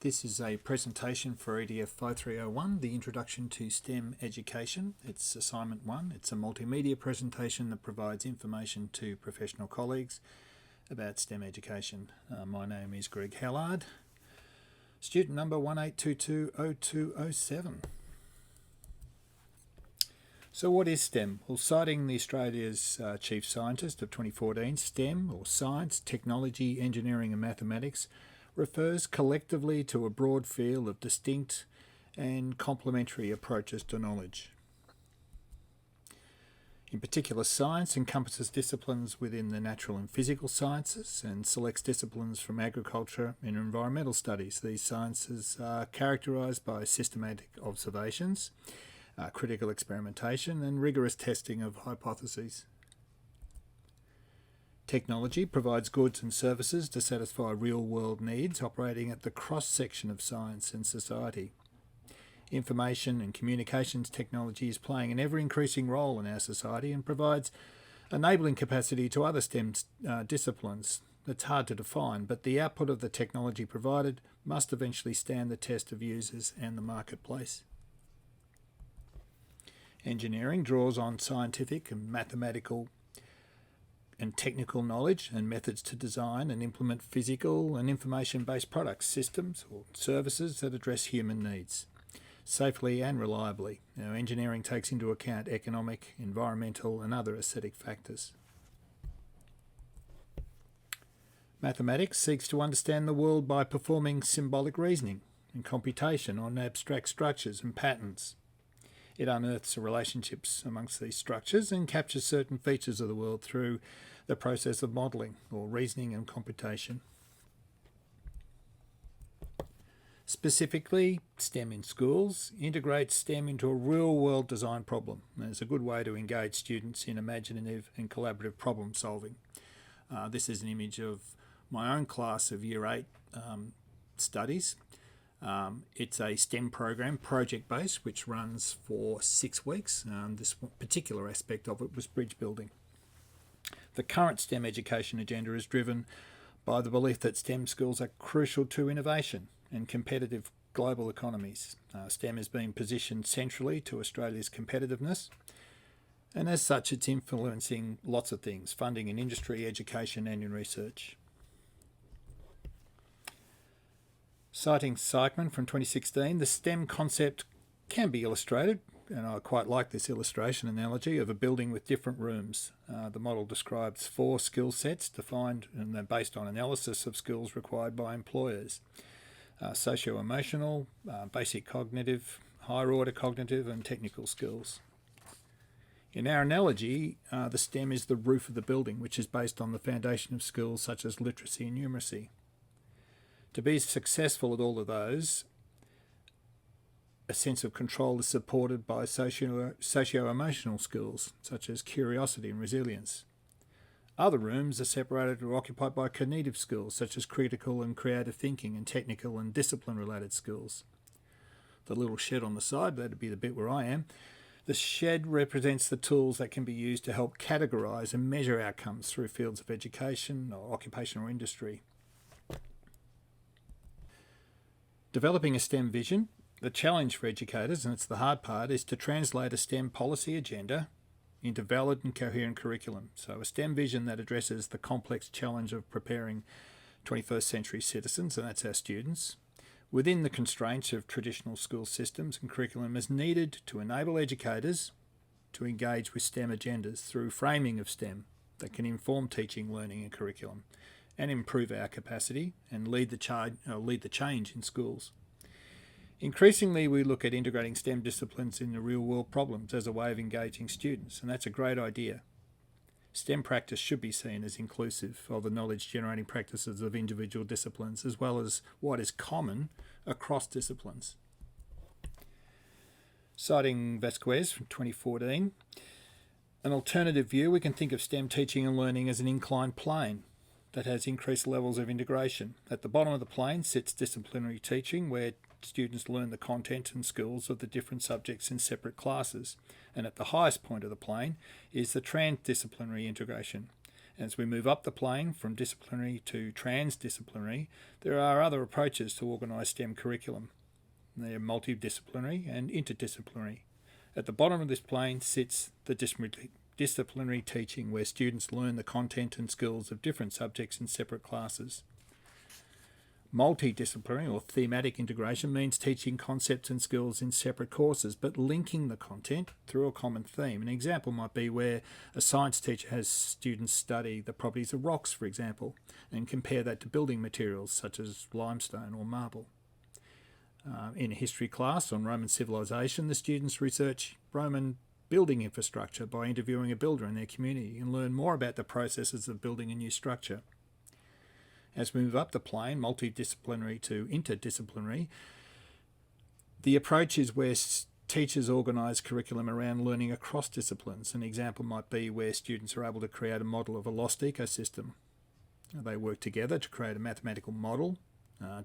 This is a presentation for EDF5301, the Introduction to STEM Education. It's assignment 1. It's a multimedia presentation that provides information to professional colleagues about STEM education. My name is Greg Hellard, student number 18220207. So what is STEM? Well, citing the Australia's Chief Scientist of 2014, STEM, or Science, Technology, Engineering and Mathematics, refers collectively to a broad field of distinct and complementary approaches to knowledge. In particular, science encompasses disciplines within the natural and physical sciences and selects disciplines from agriculture and environmental studies. These sciences are characterised by systematic observations, critical experimentation and rigorous testing of hypotheses. Technology provides goods and services to satisfy real-world needs operating at the cross-section of science and society. Information and communications technology is playing an ever-increasing role in our society and provides enabling capacity to other STEM disciplines. It's hard to define, but the output of the technology provided must eventually stand the test of users and the marketplace. Engineering draws on scientific and mathematical and technical knowledge and methods to design and implement physical and information-based products, systems or services that address human needs safely and reliably. Engineering takes into account economic, environmental and other aesthetic factors. Mathematics seeks to understand the world by performing symbolic reasoning and computation on abstract structures and patterns. It unearths the relationships amongst these structures and captures certain features of the world through the process of modelling or reasoning and computation. Specifically, STEM in schools integrates STEM into a real-world design problem. It's a good way to engage students in imaginative and collaborative problem solving. This is an image of my own class of Year 8 studies. It's a STEM program, project-based, which runs for 6 weeks. This particular aspect of it was bridge building. The current STEM education agenda is driven by the belief that STEM skills are crucial to innovation and competitive global economies. STEM is being positioned centrally to Australia's competitiveness, and as such it's influencing lots of things, funding in industry, education and in research. Citing Sykman from 2016, the STEM concept can be illustrated, and I quite like this illustration analogy of a building with different rooms. The model describes 4 skill sets defined and they're based on analysis of skills required by employers. Socio-emotional, basic cognitive, higher order cognitive and technical skills. In our analogy, the STEM is the roof of the building, which is based on the foundation of skills such as literacy and numeracy. To be successful at all of those, a sense of control is supported by socio-emotional skills, such as curiosity and resilience. Other rooms are separated or occupied by cognitive skills, such as critical and creative thinking and technical and discipline-related skills. The little shed on the side, that'd be the bit where I am. The shed represents the tools that can be used to help categorise and measure outcomes through fields of education or occupation or industry. Developing a STEM vision, the challenge for educators, and it's the hard part, is to translate a STEM policy agenda into valid and coherent curriculum. So a STEM vision that addresses the complex challenge of preparing 21st century citizens, and that's our students, within the constraints of traditional school systems and curriculum is needed to enable educators to engage with STEM agendas through framing of STEM that can inform teaching, learning and curriculum and improve our capacity and lead the change in schools. Increasingly, we look at integrating STEM disciplines into real-world problems as a way of engaging students, and that's a great idea. STEM practice should be seen as inclusive of the knowledge-generating practices of individual disciplines, as well as what is common across disciplines. Citing Vasquez from 2014, an alternative view, we can think of STEM teaching and learning as an inclined plane that has increased levels of integration. At the bottom of the plane sits disciplinary teaching, where students learn the content and skills of the different subjects in separate classes. And at the highest point of the plane is the transdisciplinary integration. As we move up the plane from disciplinary to transdisciplinary, there are other approaches to organise STEM curriculum. They are multidisciplinary and interdisciplinary. At the bottom of this plane sits the disciplinary teaching, where students learn the content and skills of different subjects in separate classes. Multidisciplinary or thematic integration means teaching concepts and skills in separate courses, but linking the content through a common theme. An example might be where a science teacher has students study the properties of rocks, for example, and compare that to building materials such as limestone or marble. In a history class on Roman civilization, the students research Roman building infrastructure by interviewing a builder in their community and learn more about the processes of building a new structure. As we move up the plane, multidisciplinary to interdisciplinary, the approach is where teachers organise curriculum around learning across disciplines. An example might be where students are able to create a model of a lost ecosystem. They work together to create a mathematical model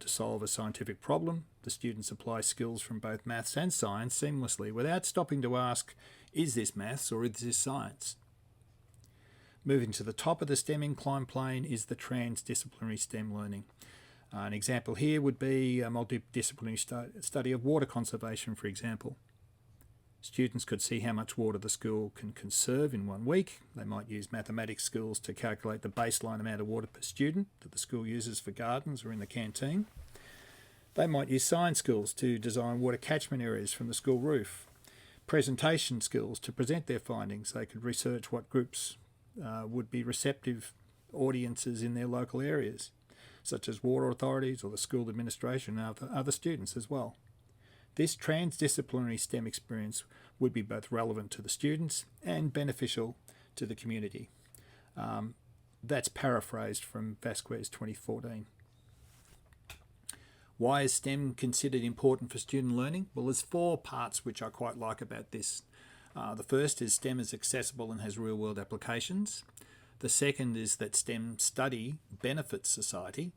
to solve a scientific problem. The students apply skills from both maths and science seamlessly without stopping to ask, is this maths or is this science? Moving to the top of the STEM incline plane is the transdisciplinary STEM learning. An example here would be a multidisciplinary study of water conservation, for example. Students could see how much water the school can conserve in 1 week. They might use mathematics skills to calculate the baseline amount of water per student that the school uses for gardens or in the canteen. They might use science skills to design water catchment areas from the school roof. Presentation skills to present their findings. They could research what groups would be receptive audiences in their local areas, such as water authorities or the school administration and other students as well. This transdisciplinary STEM experience would be both relevant to the students and beneficial to the community. That's paraphrased from Vasquez 2014. Why is STEM considered important for student learning? Well, there's 4 parts which I quite like about this. The first is STEM is accessible and has real-world applications. The second is that STEM study benefits society.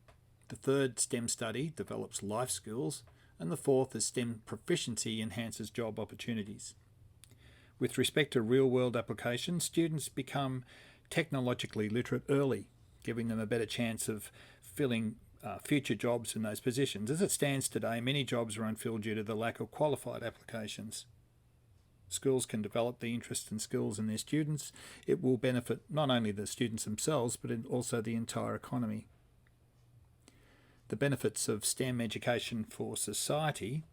The third, STEM study develops life skills. And the fourth is STEM proficiency enhances job opportunities. With respect to real-world applications, students become technologically literate early, giving them a better chance of filling future jobs in those positions. As it stands today, many jobs are unfilled due to the lack of qualified applications. Schools can develop the interests and skills in their students. It will benefit not only the students themselves, but also the entire economy. The benefits of STEM education for society.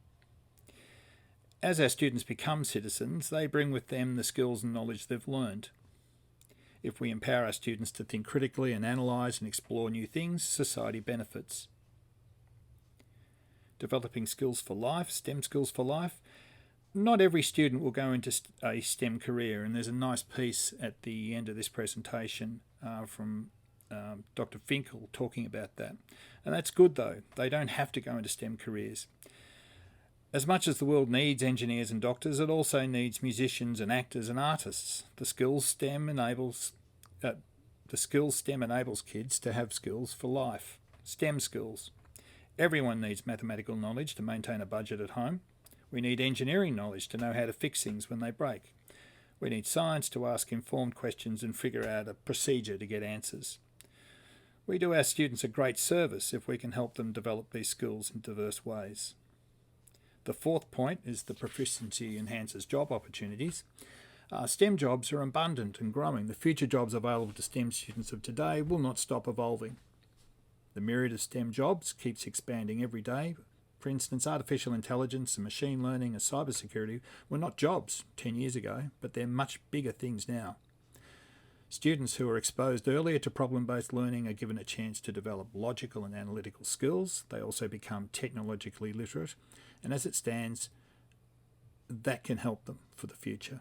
As our students become citizens, they bring with them the skills and knowledge they've learned. If we empower our students to think critically and analyse and explore new things, society benefits. Developing skills for life, STEM skills for life. Not every student will go into a STEM career, and there's a nice piece at the end of this presentation from Dr. Finkel talking about that. And that's good though. They don't have to go into STEM careers. As much as the world needs engineers and doctors, it also needs musicians and actors and artists. The skills STEM enables kids to have skills for life. STEM skills. Everyone needs mathematical knowledge to maintain a budget at home. We need engineering knowledge to know how to fix things when they break. We need science to ask informed questions and figure out a procedure to get answers. We do our students a great service if we can help them develop these skills in diverse ways. The fourth point is the proficiency enhances job opportunities. STEM jobs are abundant and growing. The future jobs available to STEM students of today will not stop evolving. The myriad of STEM jobs keeps expanding every day. For instance, artificial intelligence and machine learning and cybersecurity were not jobs 10 years ago, but they're much bigger things now. Students who are exposed earlier to problem-based learning are given a chance to develop logical and analytical skills. They also become technologically literate, and as it stands, that can help them for the future.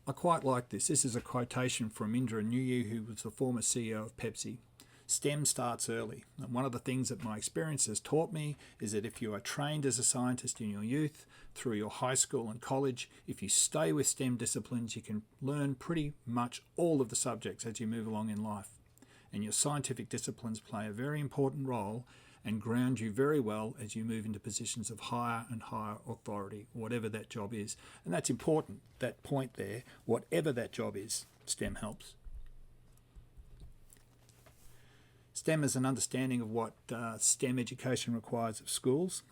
I quite like this. This is a quotation from Indra Nooyi, who was the former CEO of Pepsi. STEM starts early. And one of the things that my experience has taught me is that if you are trained as a scientist in your youth, through your high school and college, if you stay with STEM disciplines, you can learn pretty much all of the subjects as you move along in life. And your scientific disciplines play a very important role and ground you very well as you move into positions of higher and higher authority, whatever that job is. And that's important, that point there, whatever that job is, STEM helps. STEM is an understanding of what STEM education requires of schools.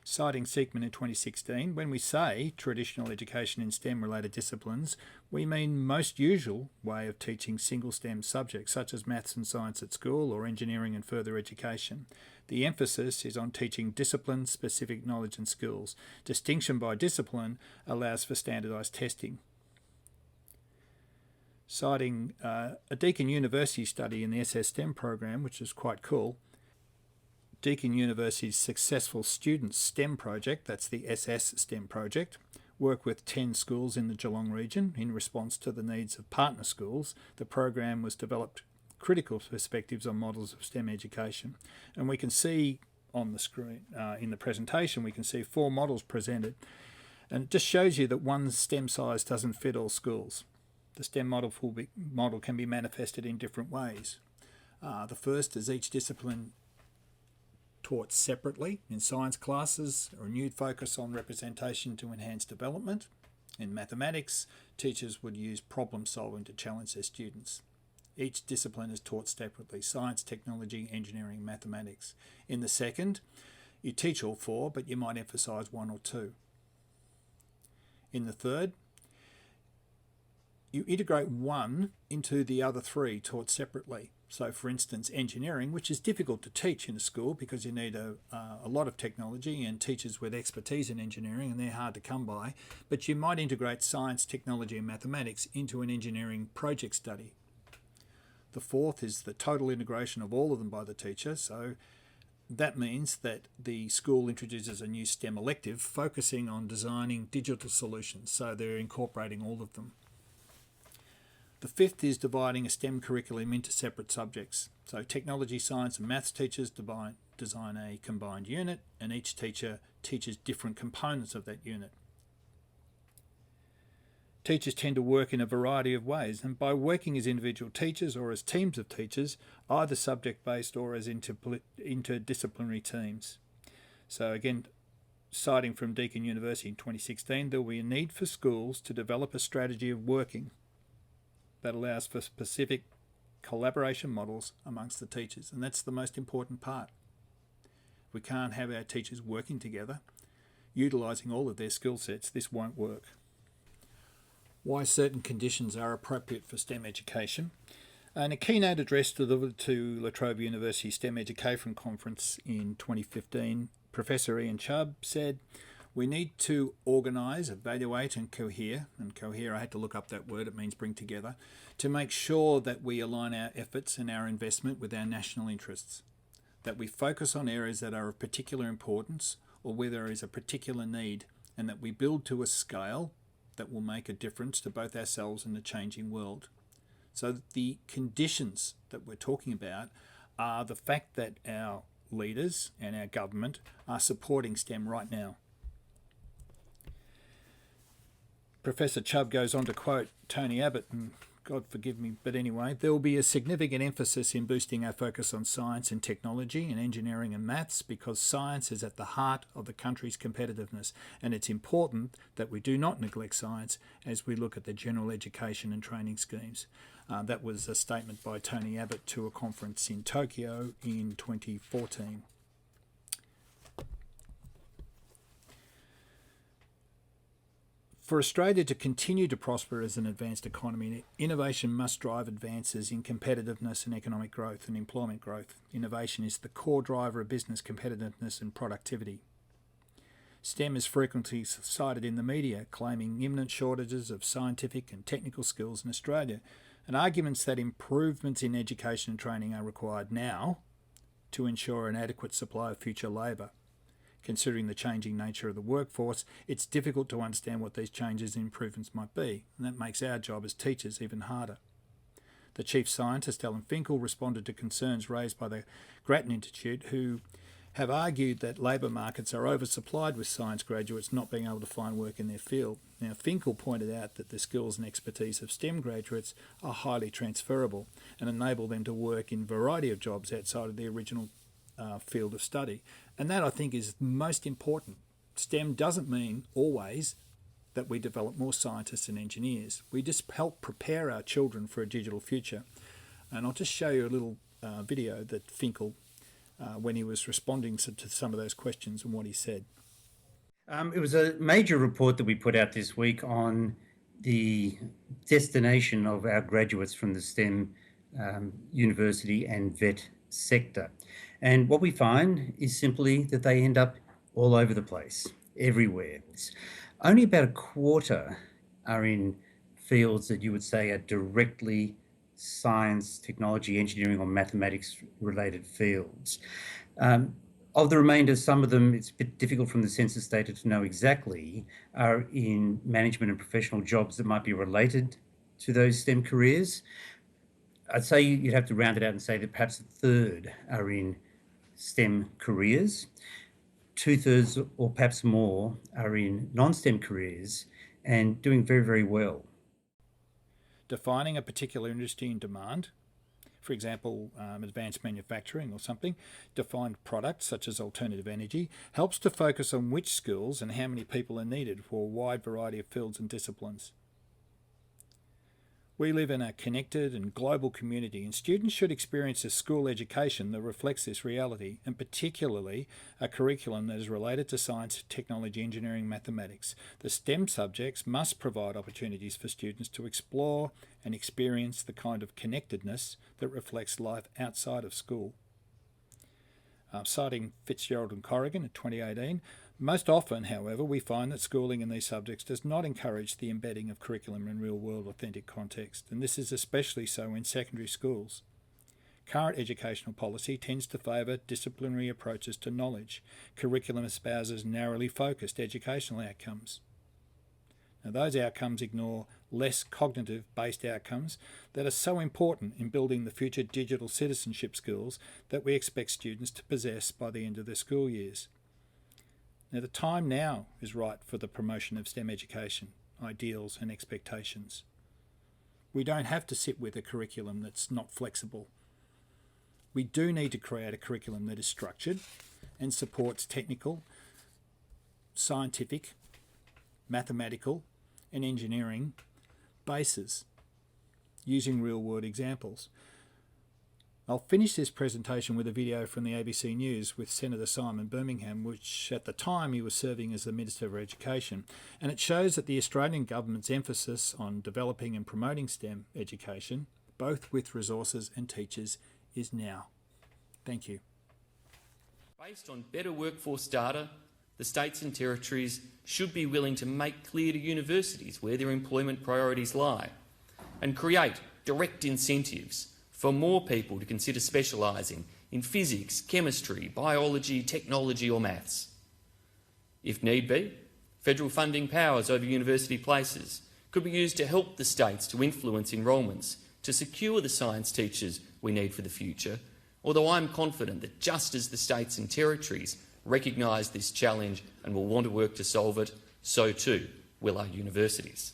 Citing Siekman in 2016, when we say traditional education in STEM-related disciplines, we mean most usual way of teaching single STEM subjects, such as maths and science at school or engineering and further education. The emphasis is on teaching discipline-specific knowledge and skills. Distinction by discipline allows for standardised testing. Citing a Deakin University study in the SS STEM program, which is quite cool, Deakin University's Successful Students STEM project, that's the SS STEM project, worked with 10 schools in the Geelong region in response to the needs of partner schools. The program was developed critical perspectives on models of STEM education. And we can see on the screen, in the presentation, we can see 4 models presented. And it just shows you that one STEM size doesn't fit all schools. The STEM model can be manifested in different ways. The first is each discipline taught separately in science classes, a renewed focus on representation to enhance development. In mathematics, teachers would use problem solving to challenge their students. Each discipline is taught separately: science, technology, engineering, mathematics. In the second, you teach all 4, but you might emphasise 1 or 2. In the third, you integrate one into the other 3 taught separately. So, for instance, engineering, which is difficult to teach in a school because you need a lot of technology and teachers with expertise in engineering, and they're hard to come by. But you might integrate science, technology and mathematics into an engineering project study. The fourth is the total integration of all of them by the teacher. So that means that the school introduces a new STEM elective focusing on designing digital solutions. So they're incorporating all of them. The fifth is dividing a STEM curriculum into separate subjects. So technology, science and maths teachers design a combined unit, and each teacher teaches different components of that unit. Teachers tend to work in a variety of ways, and by working as individual teachers or as teams of teachers, either subject-based or as interdisciplinary teams. So again, citing from Deakin University in 2016, there will be a need for schools to develop a strategy of working that allows for specific collaboration models amongst the teachers. And that's the most important part. We can't have our teachers working together, utilising all of their skill sets. This won't work. Why certain conditions are appropriate for STEM education. In a keynote address delivered to La Trobe University STEM Education Conference in 2015, Professor Ian Chubb said, "We need to organise, evaluate and cohere," and cohere, I had to look up that word, it means bring together, "to make sure that we align our efforts and our investment with our national interests, that we focus on areas that are of particular importance or where there is a particular need, and that we build to a scale that will make a difference to both ourselves and the changing world." So the conditions that we're talking about are the fact that our leaders and our government are supporting STEM right now. Professor Chubb goes on to quote Tony Abbott, and God forgive me, but anyway, "There will be a significant emphasis in boosting our focus on science and technology and engineering and maths, because science is at the heart of the country's competitiveness, and it's important that we do not neglect science as we look at the general education and training schemes." That was a statement by Tony Abbott to a conference in Tokyo in 2014. For Australia to continue to prosper as an advanced economy, innovation must drive advances in competitiveness and economic growth and employment growth. Innovation is the core driver of business competitiveness and productivity. STEM is frequently cited in the media, claiming imminent shortages of scientific and technical skills in Australia, and arguments that improvements in education and training are required now to ensure an adequate supply of future labour. Considering the changing nature of the workforce, it's difficult to understand what these changes and improvements might be, and that makes our job as teachers even harder. The chief scientist, Alan Finkel, responded to concerns raised by the Grattan Institute, who have argued that labour markets are oversupplied with science graduates not being able to find work in their field. Now, Finkel pointed out that the skills and expertise of STEM graduates are highly transferable and enable them to work in a variety of jobs outside of the original field of study. And that, I think, is most important. STEM doesn't mean always that we develop more scientists and engineers. We just help prepare our children for a digital future. And I'll just show you a little video that Finkel, when he was responding to some of those questions and what he said. It was a major report that we put out this week on the destination of our graduates from the STEM university and vet sector. And what we find is simply that they end up all over the place, everywhere. Only about a quarter are in fields that you would say are directly science, technology, engineering, or mathematics related fields. Of the remainder, some of them, it's a bit difficult from the census data to know exactly, are in management and professional jobs that might be related to those STEM careers. I'd say you'd have to round it out and say that perhaps a third are in STEM careers. 2/3 or perhaps more are in non-STEM careers and doing very, very well. Defining a particular industry in demand, for example, advanced manufacturing or something, defined products such as alternative energy, helps to focus on which skills and how many people are needed for a wide variety of fields and disciplines. We live in a connected and global community, and students should experience a school education that reflects this reality, and particularly a curriculum that is related to science, technology, engineering, mathematics. The STEM subjects must provide opportunities for students to explore and experience the kind of connectedness that reflects life outside of school. Citing Fitzgerald and Corrigan in 2018, most often, however, we find that schooling in these subjects does not encourage the embedding of curriculum in real-world authentic context, and this is especially so in secondary schools. Current educational policy tends to favour disciplinary approaches to knowledge. Curriculum espouses narrowly focused educational outcomes. Now, those outcomes ignore less cognitive-based outcomes that are so important in building the future digital citizenship skills that we expect students to possess by the end of their school years. Now, the time now is right for the promotion of STEM education, ideals and expectations. We don't have to sit with a curriculum that's not flexible. We do need to create a curriculum that is structured and supports technical, scientific, mathematical and engineering bases using real-world examples. I'll finish this presentation with a video from the ABC News with Senator Simon Birmingham, which at the time he was serving as the Minister for Education, and it shows that the Australian government's emphasis on developing and promoting STEM education, both with resources and teachers, is now. Thank you. Based on better workforce data, the states and territories should be willing to make clear to universities where their employment priorities lie and create direct incentives for more people to consider specialising in physics, chemistry, biology, technology or maths. If need be, federal funding powers over university places could be used to help the states to influence enrolments to secure the science teachers we need for the future, although I'm confident that just as the states and territories recognise this challenge and will want to work to solve it, so too will our universities.